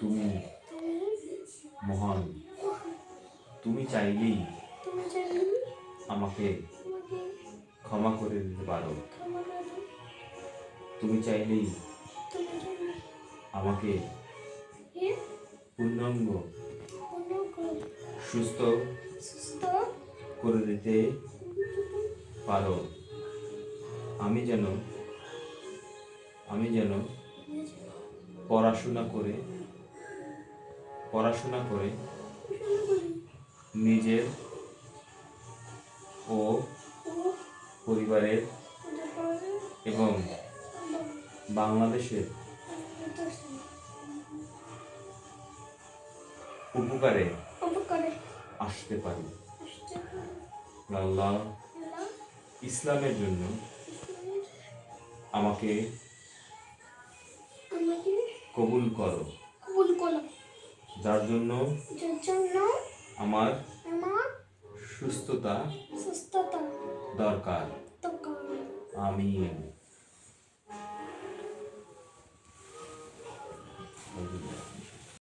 তুমি মহান। তুমি চাইলেই আমাকে ক্ষমা করে দিতে পারো। তুমি চাইলেই আমাকে পূর্ণাঙ্গ সুস্থ করে দিতে পারো। আমি যেন পড়াশোনা করে নিজের ও পরিবারের এবং বাংলাদেশের উপকারে আসতে পারি। আল্লাহ ইসলামের জন্য আমাকে কবুল করো, যার জন্য আমার সুস্থতা দরকার। আমিন।